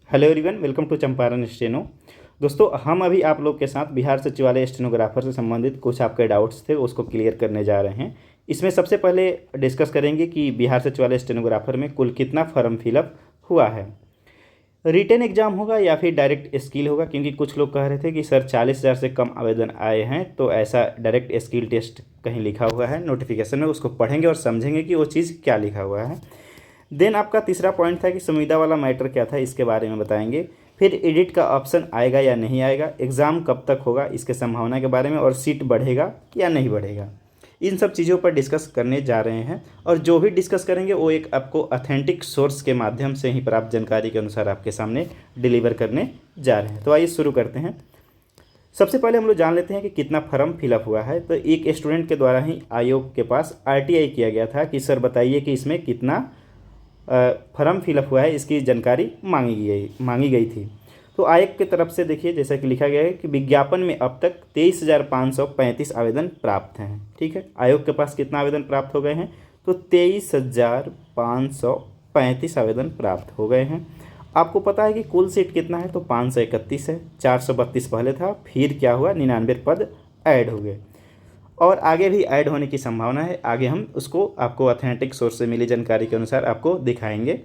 Hello everyone, welcome to Champaran steno. दोस्तों, हम अभी आप लोग के साथ बिहार सचिवालय स्टेनोग्राफर से संबंधित कुछ आपके डाउट्स थे, उसको क्लियर करने जा रहे हैं। इसमें सबसे पहले डिस्कस करेंगे कि बिहार सचिवालय स्टेनोग्राफर में कुल कितना फॉर्म फिलअप हुआ है। रिटेन एग्जाम होगा या फिर डायरेक्ट स्किल होगा, क्योंकि कुछ लोग कह रहे थे कि सर 40,000 से कम आवेदन आए हैं, तो ऐसा डायरेक्ट स्किल टेस्ट कहीं लिखा हुआ है नोटिफिकेशन में, उसको पढ़ेंगे और समझेंगे कि वो चीज़ क्या लिखा हुआ है। देन आपका तीसरा पॉइंट था कि संविदा वाला मैटर क्या था, इसके बारे में बताएंगे। फिर एडिट का ऑप्शन आएगा या नहीं आएगा, एग्ज़ाम कब तक होगा, इसके संभावना के बारे में, और सीट बढ़ेगा या नहीं बढ़ेगा, इन सब चीज़ों पर डिस्कस करने जा रहे हैं। और जो भी डिस्कस करेंगे वो एक आपको ऑथेंटिक सोर्स के माध्यम से ही प्राप्त जानकारी के अनुसार आपके सामने डिलीवर करने जा रहे हैं। तो आइए शुरू करते हैं। सबसे पहले हम लोग जान लेते हैं कि कितना फॉर्म फिलअप हुआ है। तो एक स्टूडेंट के द्वारा ही आयोग के पास आरटीआई किया गया था कि सर बताइए कि इसमें कितना फॉर्म फिलअप हुआ है, इसकी जानकारी मांगी गई थी। तो आयोग की तरफ से देखिए, जैसा कि लिखा गया है कि विज्ञापन में अब तक 23,535 आवेदन प्राप्त हैं। ठीक है, आयोग के पास कितना आवेदन प्राप्त हो गए हैं, तो 23,535 आवेदन प्राप्त हो गए हैं। आपको पता है कि कुल सीट कितना है, तो 531 है। 432 पहले था, फिर क्या हुआ, 99 पद ऐड हो गए और आगे भी ऐड होने की संभावना है। आगे हम उसको आपको ऑथेंटिक सोर्स से मिली जानकारी के अनुसार आपको दिखाएंगे।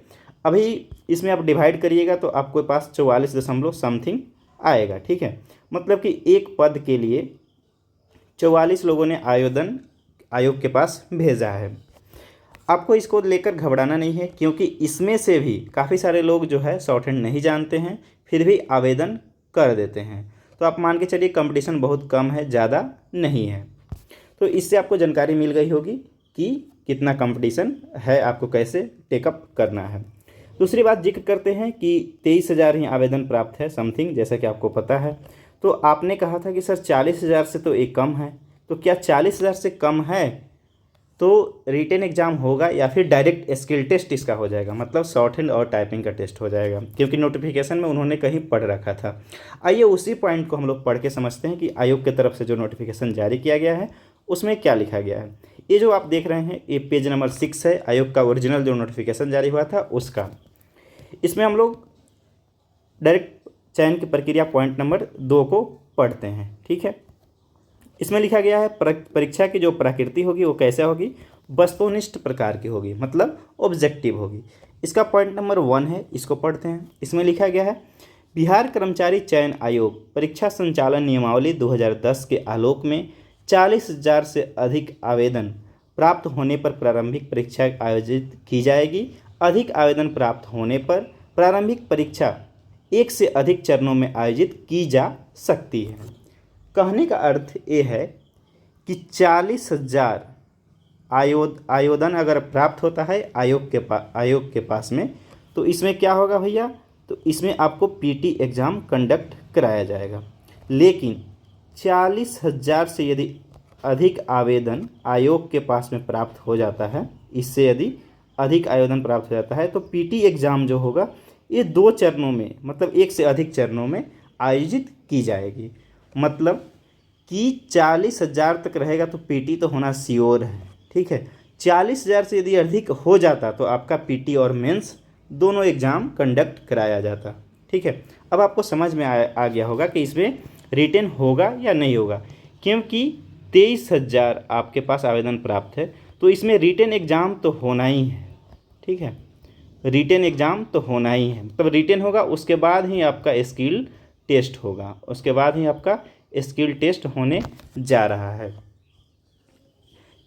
अभी इसमें आप डिवाइड करिएगा तो आपके पास 44 दशमलव समथिंग आएगा। ठीक है, मतलब कि एक पद के लिए 44 लोगों ने आवेदन आयोग के पास भेजा है। आपको इसको लेकर घबराना नहीं है, क्योंकि इसमें से भी काफ़ी सारे लोग जो है शॉर्ट हैंड नहीं जानते हैं, फिर भी आवेदन कर देते हैं। तो आप मान के चलिए कंपटीशन बहुत कम है, ज़्यादा नहीं है। तो इससे आपको जानकारी मिल गई होगी कि कितना कंपटीशन है, आपको कैसे टेकअप करना है। दूसरी बात जिक्र करते हैं कि 23,000 ही आवेदन प्राप्त है समथिंग, जैसा कि आपको पता है। तो आपने कहा था कि सर 40,000 से तो एक कम है, तो क्या 40,000 से कम है तो रिटेन एग्जाम होगा या फिर डायरेक्ट स्किल टेस्ट इसका हो जाएगा, मतलब शॉर्ट हैंड और टाइपिंग का टेस्ट हो जाएगा, क्योंकि नोटिफिकेशन में उन्होंने कहीं पढ़ रखा था। आइए उसी पॉइंट को हम लोग पढ़ के समझते हैं कि आयोग की तरफ से जो नोटिफिकेशन जारी किया गया है उसमें क्या लिखा गया है। ये जो आप देख रहे हैं, ये पेज नंबर 6 है, आयोग का ओरिजिनल जो नोटिफिकेशन जारी हुआ था उसका। इसमें हम लोग डायरेक्ट चयन की प्रक्रिया पॉइंट नंबर 2 को पढ़ते हैं। ठीक है, इसमें लिखा गया है परीक्षा की जो प्रकृति होगी वो कैसे होगी, वस्तुनिष्ठ प्रकार की होगी, मतलब ऑब्जेक्टिव होगी। इसका पॉइंट नंबर 1 है, इसको पढ़ते हैं। इसमें लिखा गया है बिहार कर्मचारी चयन आयोग परीक्षा संचालन नियमावली 2010 के आलोक में 40,000 से अधिक आवेदन प्राप्त होने पर प्रारंभिक परीक्षा आयोजित की जाएगी। अधिक आवेदन प्राप्त होने पर प्रारंभिक परीक्षा एक से अधिक चरणों में आयोजित की जा सकती है। कहने का अर्थ ये है कि 40,000 आवेदन अगर प्राप्त होता है आयोग के पास में, तो इसमें क्या होगा भैया, तो इसमें आपको पीटी एग्ज़ाम कंडक्ट कराया जाएगा। लेकिन 40,000 से यदि अधिक आवेदन आयोग के पास में प्राप्त हो जाता है, इससे यदि अधिक आवेदन प्राप्त हो जाता है, तो पीटी एग्ज़ाम जो होगा ये 2 चरणों में, मतलब एक से अधिक चरणों में आयोजित की जाएगी। मतलब कि 40,000 तक रहेगा तो पीटी तो होना श्योर है। ठीक है, 40,000 से यदि अधिक हो जाता तो आपका पीटी और मेंस दोनों एग्ज़ाम कंडक्ट कराया जाता। ठीक है, अब आपको समझ में आ गया होगा कि इसमें रिटेन होगा या नहीं होगा, क्योंकि 23,000 आपके पास आवेदन प्राप्त है, तो इसमें रिटेन एग्ज़ाम तो होना ही है। ठीक है, रिटेन एग्ज़ाम तो होना ही है, मतलब रिटेन होगा, उसके बाद ही आपका स्किल टेस्ट होगा, उसके बाद ही आपका स्किल टेस्ट होने जा रहा है।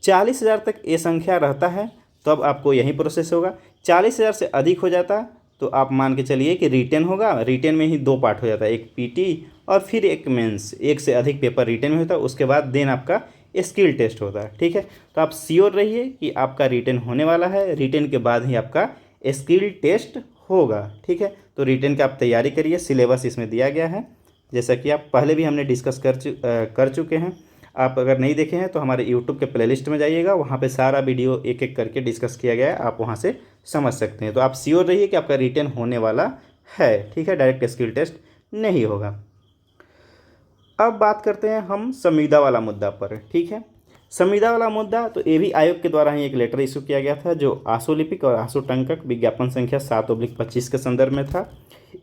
40,000 तक ये संख्या रहता है तो अब आपको यही प्रोसेस होगा। 40,000 से अधिक हो जाता तो आप मान के चलिए कि रिटेन होगा। रिटेन में ही 2 पार्ट हो जाता है, एक पीटी और फिर एक मेंस। एक से अधिक पेपर रिटेन में होता है, उसके बाद देन आपका स्किल टेस्ट होता है। ठीक है, तो आप श्योर रहिए कि आपका रिटेन होने वाला है, रिटेन के बाद ही आपका स्किल टेस्ट होगा। ठीक है, तो रिटेन का आप तैयारी करिए, सिलेबस इसमें दिया गया है, जैसा कि आप पहले भी हमने डिस्कस कर चुके हैं। आप अगर नहीं देखे हैं तो हमारे यूट्यूब के प्लेलिस्ट में जाइएगा, वहाँ पे सारा वीडियो एक एक करके डिस्कस किया गया है, आप वहाँ से समझ सकते हैं। तो आप श्योर रहिए कि आपका रिटेन होने वाला है। ठीक है, डायरेक्ट स्किल टेस्ट नहीं होगा। अब बात करते हैं हम संविदा वाला मुद्दा पर। ठीक है, संविदा वाला मुद्दा तो ये भी आयोग के द्वारा ही एक लेटर इशू किया गया था, जो आशुलिपिक और आशुटंकक विज्ञापन संख्या 7/25 के संदर्भ में था।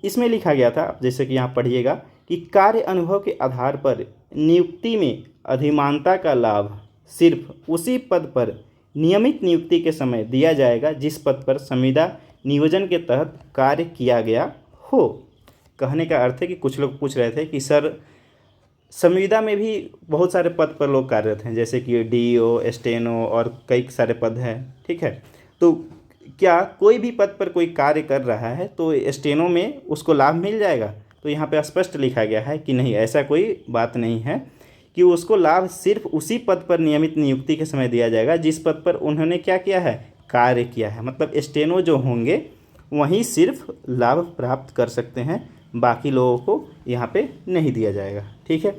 इसमें लिखा गया था, जैसे कि यहाँ पढ़िएगा, कि कार्य अनुभव के आधार पर नियुक्ति में अधिमानता का लाभ सिर्फ उसी पद पर नियमित नियुक्ति के समय दिया जाएगा जिस पद पर संविदा नियोजन के तहत कार्य किया गया हो। कहने का अर्थ है कि कुछ लोग पूछ रहे थे कि सर संविदा में भी बहुत सारे पद पर लोग कार्यरत हैं, जैसे कि डीओ, स्टेनो और कई सारे पद हैं, ठीक है। तो क्या कोई भी पद पर कोई कार्य कर रहा है तो स्टेनो में उसको लाभ मिल जाएगा? तो यहाँ पे स्पष्ट लिखा गया है कि नहीं, ऐसा कोई बात नहीं है कि उसको लाभ सिर्फ उसी पद पर नियमित नियुक्ति के समय दिया जाएगा जिस पद पर उन्होंने क्या किया है, कार्य किया है। मतलब स्टेनो जो होंगे वहीं सिर्फ लाभ प्राप्त कर सकते हैं, बाकी लोगों को यहाँ पे नहीं दिया जाएगा, ठीक है।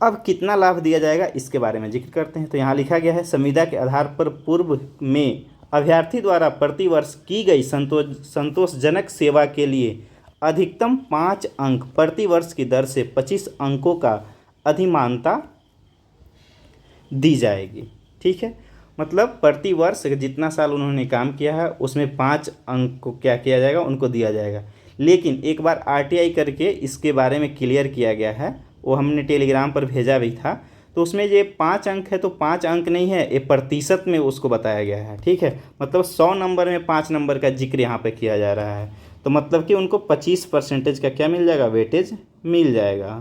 अब कितना लाभ दिया जाएगा इसके बारे में जिक्र करते हैं। तो यहाँ लिखा गया है, संविदा के आधार पर पूर्व में अभ्यर्थी द्वारा प्रतिवर्ष की गई संतोषजनक सेवा के लिए अधिकतम 5 अंक प्रतिवर्ष की दर से 25 अंकों का अधिमानता दी जाएगी, ठीक है। मतलब प्रतिवर्ष जितना साल उन्होंने काम किया है उसमें 5 अंक को क्या किया जाएगा, उनको दिया जाएगा। लेकिन एक बार आरटीआई करके इसके बारे में क्लियर किया गया है, वो हमने टेलीग्राम पर भेजा भी था, तो उसमें ये 5 अंक है तो 5 अंक नहीं है, ये प्रतिशत में उसको बताया गया है, ठीक है। मतलब 100 नंबर में 5 नंबर का जिक्र यहाँ पे किया जा रहा है, तो मतलब कि उनको 25% का क्या मिल जाएगा, वेटेज मिल जाएगा।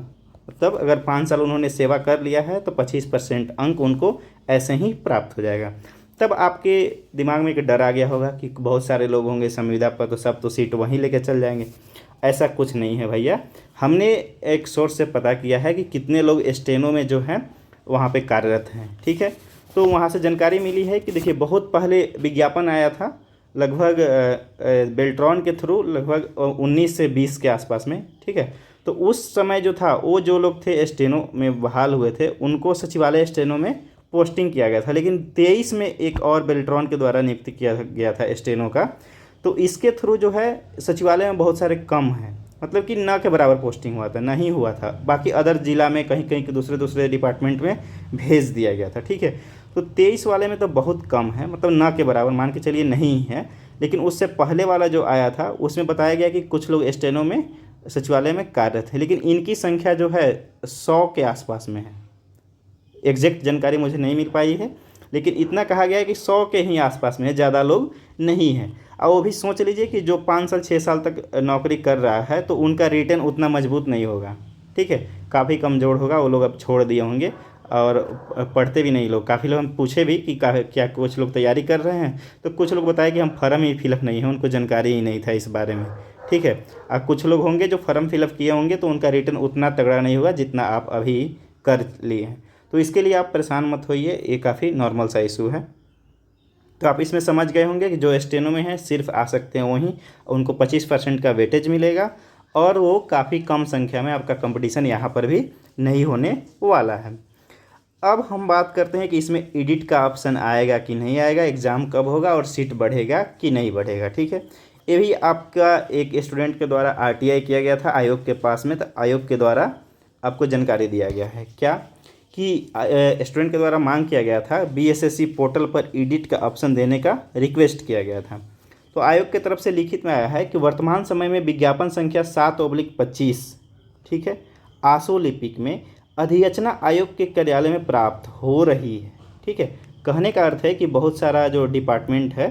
मतलब अगर 5 साल उन्होंने सेवा कर लिया है तो 25% अंक उनको ऐसे ही प्राप्त हो जाएगा। तब आपके दिमाग में एक डर आ गया होगा कि बहुत सारे लोग होंगे संविदा पर, तो सब तो सीट वहीं लेके चल जाएंगे। ऐसा कुछ नहीं है भैया। हमने एक सोर्स से पता किया है कि कितने लोग स्टेनो में जो हैं वहाँ पे कार्यरत हैं, ठीक है। तो वहाँ से जानकारी मिली है कि देखिए बहुत पहले विज्ञापन आया था, लगभग बेल्ट्रॉन के थ्रू, लगभग 19 से 20 के आसपास में, ठीक है। तो उस समय जो था वो जो लोग थे स्टेनो में बहाल हुए थे उनको सचिवालय स्टेनो में पोस्टिंग किया गया था। लेकिन 23 में एक और बेल्ट्रॉन के द्वारा नियुक्त किया गया था स्टेनो का, तो इसके थ्रू जो है सचिवालय में बहुत सारे कम हैं, मतलब कि न के बराबर पोस्टिंग हुआ था, नहीं हुआ था। बाकी अदर जिला में कहीं कहीं के दूसरे डिपार्टमेंट में भेज दिया गया था, ठीक है। तो 23 वाले में तो बहुत कम है, मतलब न के बराबर मान के चलिए नहीं है। लेकिन उससे पहले वाला जो आया था उसमें बताया गया कि कुछ लोग स्टेनो में सचिवालय में कार्यरत है, लेकिन इनकी संख्या जो है 100 के आसपास में है। एग्जैक्ट जानकारी मुझे नहीं मिल पाई है, लेकिन इतना कहा गया है कि 100 के ही आसपास में है, ज़्यादा लोग नहीं हैं। और वो भी सोच लीजिए कि जो 5 साल 6 साल तक नौकरी कर रहा है तो उनका रिटर्न उतना मजबूत नहीं होगा, ठीक है, काफ़ी कमज़ोर होगा। वो लोग अब छोड़ दिए होंगे और पढ़ते भी नहीं लोग। काफ़ी लोग हम पूछे भी कि क्या कुछ लोग तैयारी कर रहे हैं, तो कुछ लोग बताए कि हम फॉर्म ही फिलअप नहीं है, उनको जानकारी ही नहीं था इस बारे में, ठीक है। और कुछ लोग होंगे जो फॉर्म फिलअप किए होंगे तो उनका रिटर्न उतना तगड़ा नहीं होगा जितना आप अभी कर लिए हैं। तो इसके लिए आप परेशान मत होइए, ये काफ़ी नॉर्मल सा इशू है। तो आप इसमें समझ गए होंगे कि जो स्टेनो में है सिर्फ आ सकते हैं वहीं, उनको 25% का वेटेज मिलेगा और वो काफ़ी कम संख्या में, आपका कंपटीशन यहाँ पर भी नहीं होने वाला है। अब हम बात करते हैं कि इसमें एडिट का ऑप्शन आएगा कि नहीं आएगा, एग्ज़ाम कब होगा और सीट बढ़ेगा कि नहीं बढ़ेगा, ठीक है। ये भी आपका एक स्टूडेंट के द्वारा आरटीआई किया गया था आयोग के पास में, तो आयोग के द्वारा आपको जानकारी दिया गया है क्या कि स्टूडेंट के द्वारा मांग किया गया था बीएसएससी पोर्टल पर एडिट का ऑप्शन देने का रिक्वेस्ट किया गया था। तो आयोग की तरफ से लिखित में आया है कि वर्तमान समय में विज्ञापन संख्या 7/25, ठीक है, आशुलिपिक में अधियाचना आयोग के कार्यालय में प्राप्त हो रही है, ठीक है। कहने का अर्थ है कि बहुत सारा जो डिपार्टमेंट है,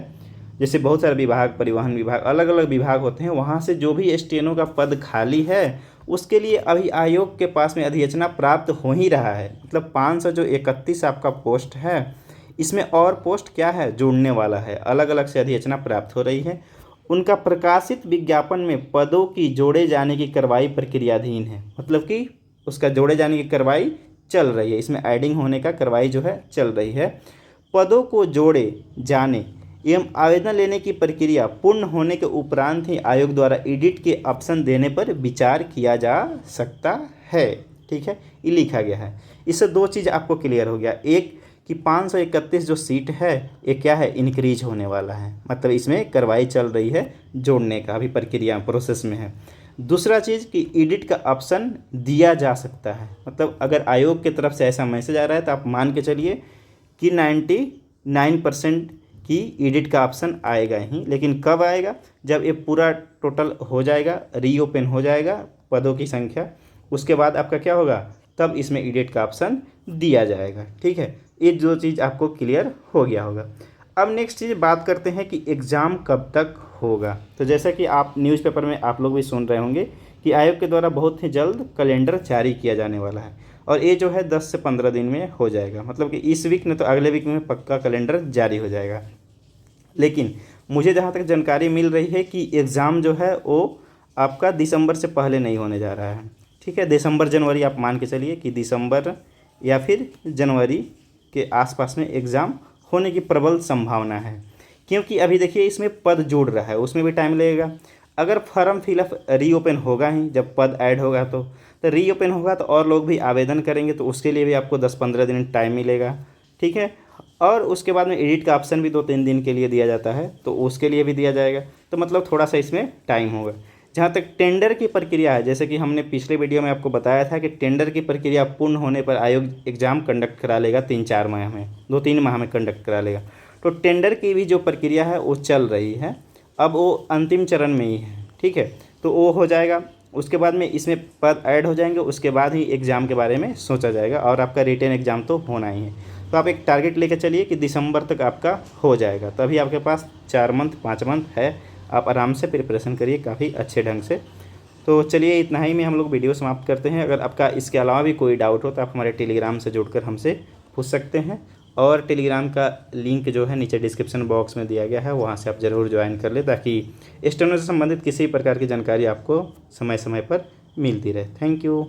जैसे बहुत सारे विभाग, परिवहन विभाग, अलग अलग विभाग होते हैं, वहाँ से जो भी स्टेनो का पद खाली है उसके लिए अभी आयोग के पास में अधियाचना प्राप्त हो ही रहा है। मतलब 531 आपका पोस्ट है, इसमें और पोस्ट क्या है, जुड़ने वाला है, अलग अलग से अधियाचना प्राप्त हो रही है। उनका प्रकाशित विज्ञापन में पदों की जोड़े जाने की कार्रवाई प्रक्रियाधीन है, मतलब कि उसका जोड़े जाने की कार्रवाई चल रही है, इसमें एडिंग होने का कार्रवाई जो है चल रही है। पदों को जोड़े जाने एवं आवेदन लेने की प्रक्रिया पूर्ण होने के उपरांत ही आयोग द्वारा एडिट के ऑप्शन देने पर विचार किया जा सकता है, ठीक है, ये लिखा गया है। इससे 2 चीज़ आपको क्लियर हो गया, एक कि 531 जो सीट है ये क्या है, इंक्रीज होने वाला है, मतलब इसमें कार्रवाई चल रही है जोड़ने का, अभी प्रक्रिया प्रोसेस में है। दूसरा चीज़ कि एडिट का ऑप्शन दिया जा सकता है, मतलब अगर आयोग की तरफ से ऐसा मैसेज आ रहा है तो आप मान के चलिए कि 99% की एडिट का ऑप्शन आएगा ही। लेकिन कब आएगा? जब ये पूरा टोटल हो जाएगा, रीओपन हो जाएगा पदों की संख्या, उसके बाद आपका क्या होगा, तब इसमें एडिट का ऑप्शन दिया जाएगा। ठीक है, ये जो चीज़ आपको क्लियर हो गया होगा। अब नेक्स्ट चीज़ बात करते हैं कि एग्ज़ाम कब तक होगा। तो जैसा कि आप न्यूज़पेपर में आप लोग भी सुन रहे होंगे कि आयोग के द्वारा बहुत ही जल्द कैलेंडर जारी किया जाने वाला है, और ये जो है 10 से 15 दिन में हो जाएगा, मतलब कि इस वीक में तो अगले वीक में पक्का कैलेंडर जारी हो जाएगा। लेकिन मुझे जहाँ तक जानकारी मिल रही है कि एग्ज़ाम जो है वो आपका दिसंबर से पहले नहीं होने जा रहा है। ठीक है, दिसंबर जनवरी आप मान के चलिए कि दिसंबर या फिर जनवरी के आसपास में एग्ज़ाम होने की प्रबल संभावना है, क्योंकि अभी देखिए इसमें पद जुड़ रहा है, उसमें भी टाइम लगेगा। अगर फॉर्म फिलअप रीओपन होगा ही, जब पद ऐड होगा तो रीओपन होगा तो और लोग भी आवेदन करेंगे, तो उसके लिए भी आपको 10-15 दिन टाइम मिलेगा। ठीक है, और उसके बाद में एडिट का ऑप्शन भी 2-3 दिन के लिए दिया जाता है, तो उसके लिए भी दिया जाएगा, तो मतलब थोड़ा सा इसमें टाइम होगा। जहाँ तक टेंडर की प्रक्रिया है, जैसे कि हमने पिछले वीडियो में आपको बताया था कि टेंडर की प्रक्रिया पूर्ण होने पर आयोग एग्ज़ाम कंडक्ट करा लेगा 3-4 माह में, 2-3 माह में कंडक्ट करा लेगा। तो टेंडर की भी जो प्रक्रिया है वो चल रही है, अब वो अंतिम चरण में ही है। ठीक है, तो वो हो जाएगा, उसके बाद में इसमें पद ऐड हो जाएंगे, उसके बाद ही एग्ज़ाम के बारे में सोचा जाएगा, और आपका रिटेन एग्ज़ाम तो होना ही है। तो आप एक टारगेट लेकर चलिए कि दिसंबर तक आपका हो जाएगा, तभी आपके पास 4 मंथ 5 मंथ है, आप आराम से प्रिपरेशन करिए काफ़ी अच्छे ढंग से। तो चलिए इतना ही में हम लोग वीडियो समाप्त करते हैं। अगर आपका इसके अलावा भी कोई डाउट हो तो आप हमारे टेलीग्राम से जुड़कर हमसे पूछ सकते हैं, और टेलीग्राम का लिंक जो है नीचे डिस्क्रिप्शन बॉक्स में दिया गया है, वहाँ से आप ज़रूर ज्वाइन कर लें, ताकि स्टेनो से संबंधित किसी प्रकार की जानकारी आपको समय समय पर मिलती रहे। Thank you.